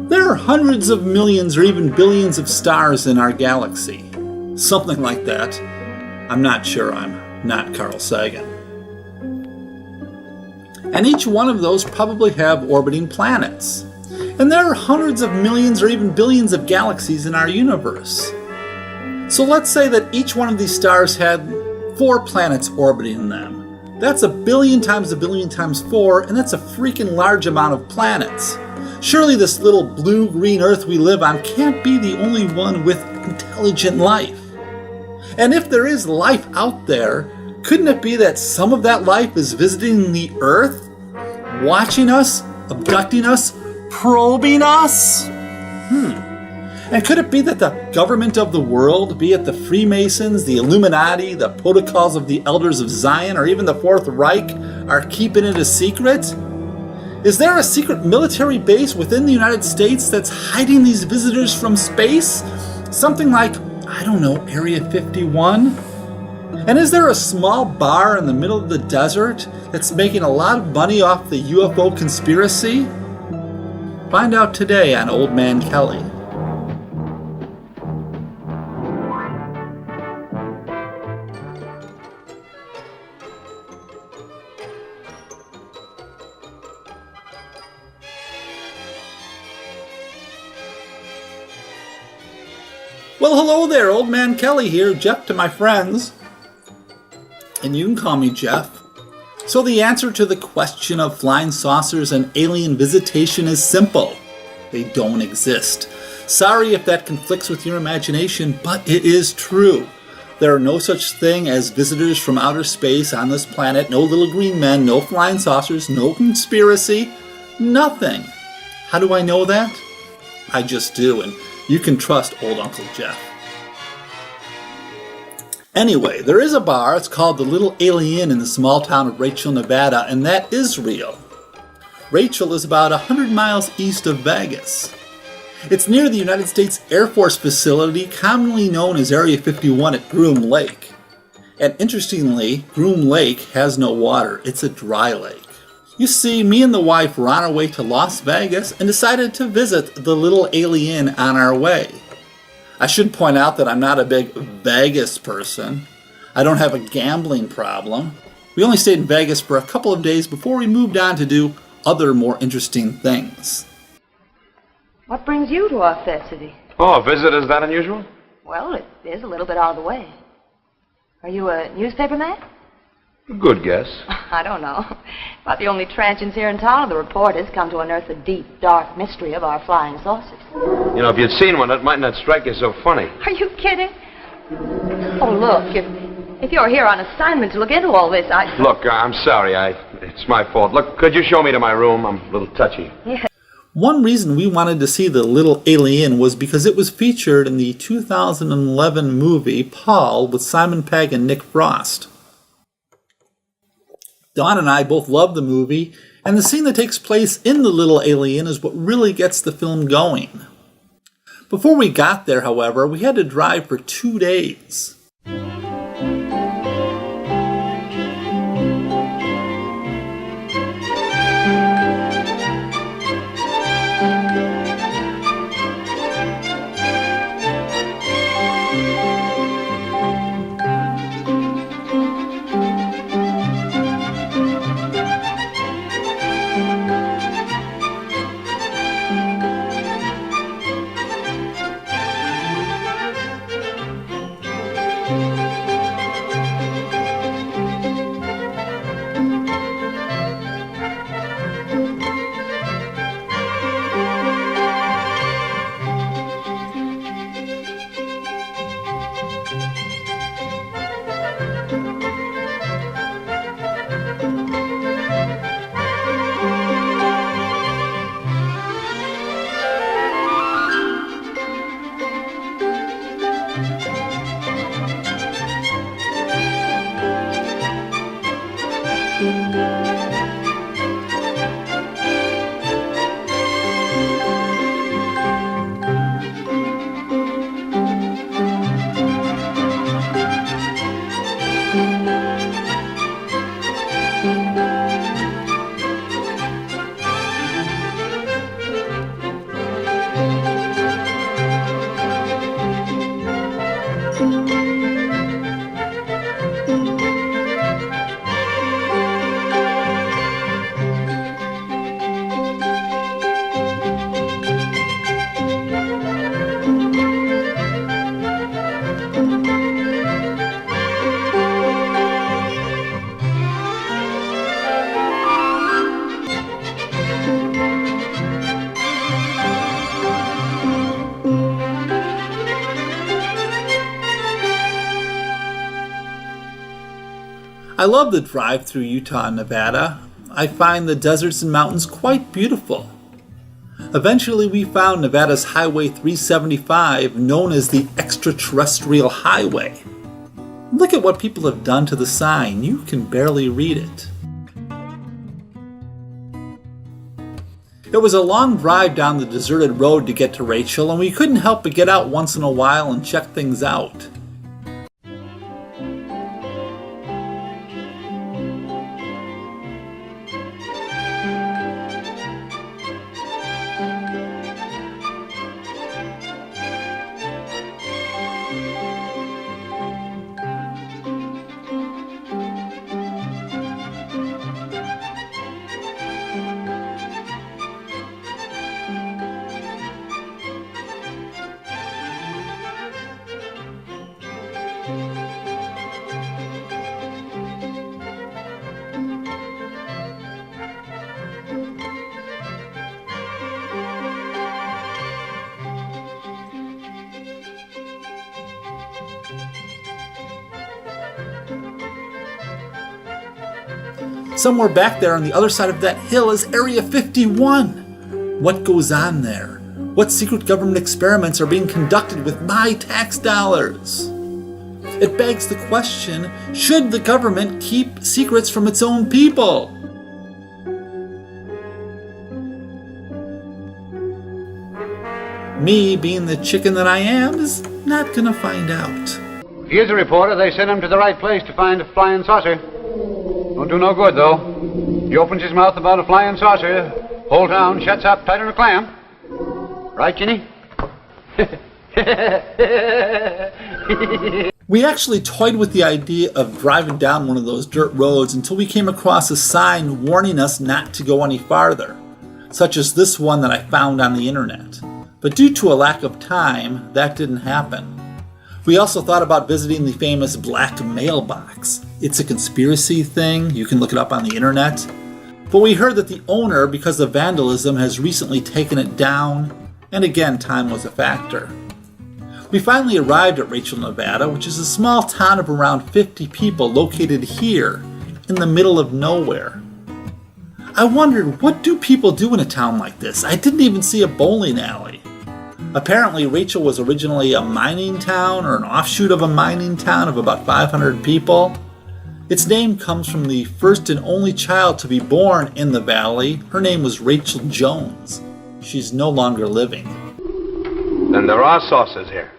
There are hundreds of millions or even billions of stars in our galaxy. Something like that. I'm not sure, I'm not Carl Sagan. And each one of those probably have orbiting planets. And there are hundreds of millions or even billions of galaxies in our universe. So let's say that each one of these stars had 4 planets orbiting them. That's a billion times 4, and that's a freaking large amount of planets. Surely this little blue-green Earth we live on can't be the only one with intelligent life. And if there is life out there, couldn't it be that some of that life is visiting the Earth? Watching us? Abducting us? Probing us? And could it be that the government of the world, be it the Freemasons, the Illuminati, the Protocols of the Elders of Zion, or even the Fourth Reich, are keeping it a secret? Is there a secret military base within the United States that's hiding these visitors from space? Something like, I don't know, Area 51? And is there a small bar in the middle of the desert that's making a lot of money off the UFO conspiracy? Find out today on Old Man Kelly. Well, hello there, Old Man Kelly here, Jeff to my friends. And you can call me Jeff. So the answer to the question of flying saucers and alien visitation is simple. They don't exist. Sorry if that conflicts with your imagination, but it is true. There are no such thing as visitors from outer space on this planet, no little green men, no flying saucers, no conspiracy, nothing. How do I know that? I just do, and you can trust old Uncle Jeff. Anyway, there is a bar, it's called the Little Alien in the small town of Rachel, Nevada, and that is real. Rachel is about 100 miles east of Vegas. It's near the United States Air Force facility, commonly known as Area 51 at Groom Lake. And interestingly, Groom Lake has no water, it's a dry lake. You see, me and the wife were on our way to Las Vegas and decided to visit the Little Alien on our way. I should point out that I'm not a big Vegas person. I don't have a gambling problem. We only stayed in Vegas for a couple of days before we moved on to do other more interesting things. What brings you to our fair city? Oh, a visit, is that unusual? Well, it is a little bit out of the way. Are you a newspaper man? Good guess. I don't know. About the only transients here in town are the reporters come to unearth the deep, dark mystery of our flying saucers. You know, if you'd seen one, it might not strike you so funny. Are you kidding? Oh, look, if you're here on assignment to look into all this, Look, I'm sorry. It's my fault. Look, could you show me to my room? I'm a little touchy. Yeah. One reason we wanted to see the Little Alien was because it was featured in the 2011 movie Paul with Simon Pegg and Nick Frost. Dawn and I both love the movie, and the scene that takes place in the Little Alien is what really gets the film going. Before we got there, however, we had to drive for 2 days. love the drive through Utah and Nevada. I find the deserts and mountains quite beautiful. Eventually we found Nevada's Highway 375, known as the Extraterrestrial Highway. Look at what people have done to the sign. You can barely read it. It was a long drive down the deserted road to get to Rachel, and we couldn't help but get out once in a while and check things out. Somewhere back there on the other side of that hill is Area 51. What goes on there? What secret government experiments are being conducted with my tax dollars? It begs the question, should the government keep secrets from its own people? Me, being the chicken that I am, is not gonna find out. If he is a reporter, they sent him to the right place to find a flying saucer. Don't do no good, though. He opens his mouth about a flying saucer, whole town shuts up tighter than a clam. Right, Ginny? We actually toyed with the idea of driving down one of those dirt roads until we came across a sign warning us not to go any farther, such as this one that I found on the internet. But due to a lack of time, that didn't happen. We also thought about visiting the famous Black Mailbox. It's a conspiracy thing, you can look it up on the internet. But we heard that the owner, because of vandalism, has recently taken it down, and again, time was a factor. We finally arrived at Rachel, Nevada, which is a small town of around 50 people located here, in the middle of nowhere. I wondered, what do people do in a town like this? I didn't even see a bowling alley. Apparently, Rachel was originally a mining town, or an offshoot of a mining town of about 500 people. Its name comes from the first and only child to be born in the valley. Her name was Rachel Jones. She's no longer living. Then there are saucers here.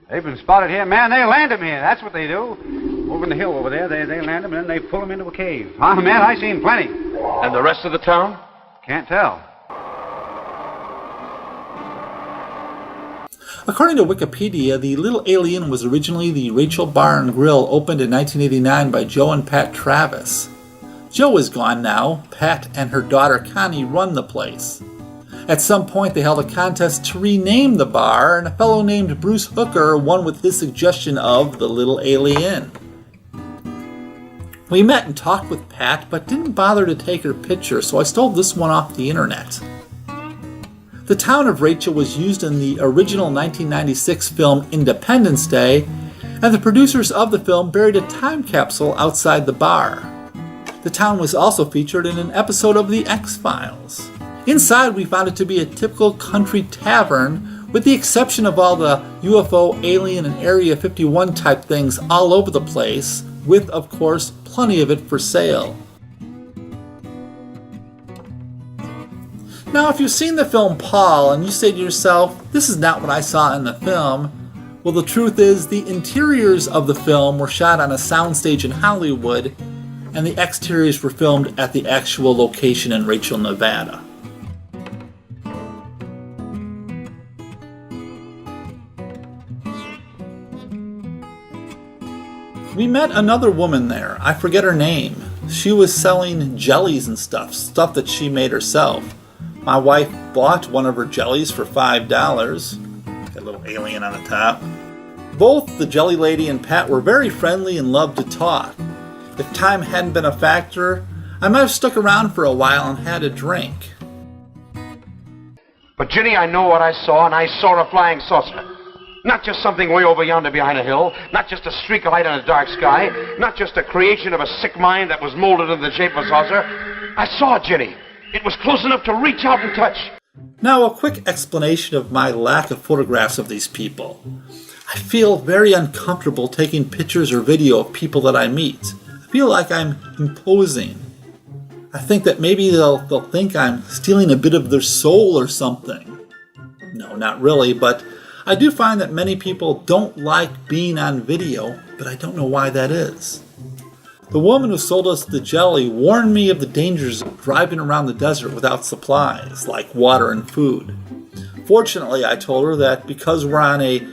They've been spotted here. Man, they land them here. That's what they do. Over in the hill over there, they land them and then they pull them into a cave. Ah, man, I seen plenty. And the rest of the town? Can't tell. According to Wikipedia, the Little Alien was originally the Rachel Bar and Grill, opened in 1989 by Joe and Pat Travis. Joe is gone now. Pat and her daughter Connie run the place. At some point they held a contest to rename the bar, and a fellow named Bruce Hooker won with his suggestion of the Little Alien. We met and talked with Pat, but didn't bother to take her picture, so I stole this one off the internet. The town of Rachel was used in the original 1996 film Independence Day, and the producers of the film buried a time capsule outside the bar. The town was also featured in an episode of The X-Files. Inside, we found it to be a typical country tavern, with the exception of all the UFO, alien, and Area 51 type things all over the place, with, of course, plenty of it for sale. Now, if you've seen the film Paul and you say to yourself, this is not what I saw in the film, well, the truth is the interiors of the film were shot on a soundstage in Hollywood, and the exteriors were filmed at the actual location in Rachel, Nevada. We met another woman there. I forget her name. She was selling jellies and stuff that she made herself. My wife bought one of her jellies for $5. Got a little alien on the top. Both the jelly lady and Pat were very friendly and loved to talk. If time hadn't been a factor, I might have stuck around for a while and had a drink. But Ginny, I know what I saw, and I saw a flying saucer. Not just something way over yonder behind a hill. Not just a streak of light on a dark sky. Not just a creation of a sick mind that was molded into the shape of a saucer. I saw it, Jenny. It was close enough to reach out and touch. Now, a quick explanation of my lack of photographs of these people. I feel very uncomfortable taking pictures or video of people that I meet. I feel like I'm imposing. I think that maybe they'll think I'm stealing a bit of their soul or something. No, not really, but I do find that many people don't like being on video, but I don't know why that is. The woman who sold us the jelly warned me of the dangers of driving around the desert without supplies, like water and food. Fortunately, I told her that because we're on a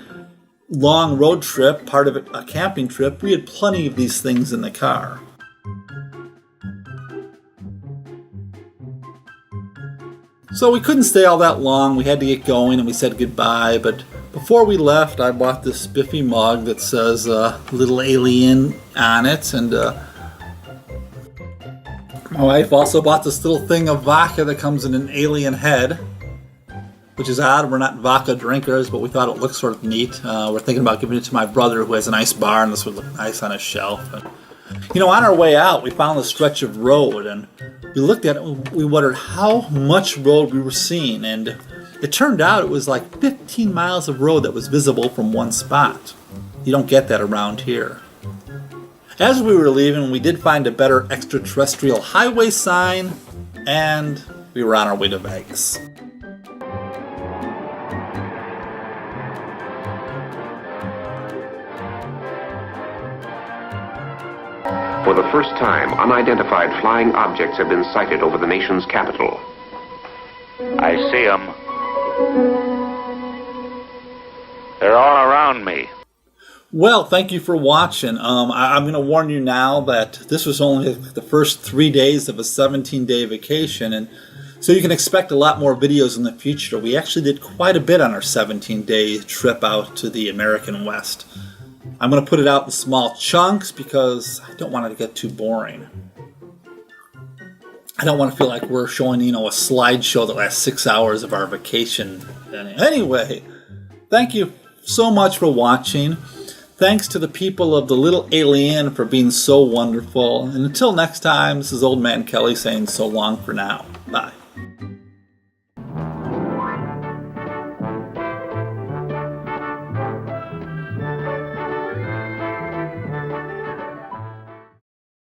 long road trip, part of it a camping trip, we had plenty of these things in the car. So we couldn't stay all that long. We had to get going and we said goodbye, but before we left, I bought this spiffy mug that says Little Alien on it, and my wife also bought this little thing of vodka that comes in an alien head, which is odd. We're not vodka drinkers, but we thought it looked sort of neat. We're thinking about giving it to my brother, who has a nice bar, and this would look nice on his shelf. And, on our way out, we found a stretch of road, and we looked at it and we wondered how much road we were seeing, and it turned out it was like 15 miles of road that was visible from one spot. You don't get that around here. As we were leaving, we did find a better extraterrestrial highway sign, and we were on our way to Vegas. For the first time, unidentified flying objects have been sighted over the nation's capital. I see them. They're all around me. Well, thank you for watching. I'm going to warn you now that this was only the first 3 days of a 17-day vacation, and so you can expect a lot more videos in the future. We actually did quite a bit on our 17-day trip out to the American West. I'm going to put it out in small chunks because I don't want it to get too boring. I don't want to feel like we're showing, a slideshow that lasts 6 hours of our vacation. Anyway, thank you so much for watching. Thanks to the people of the Little Alien for being so wonderful. And until next time, this is Old Man Kelly saying so long for now. Bye.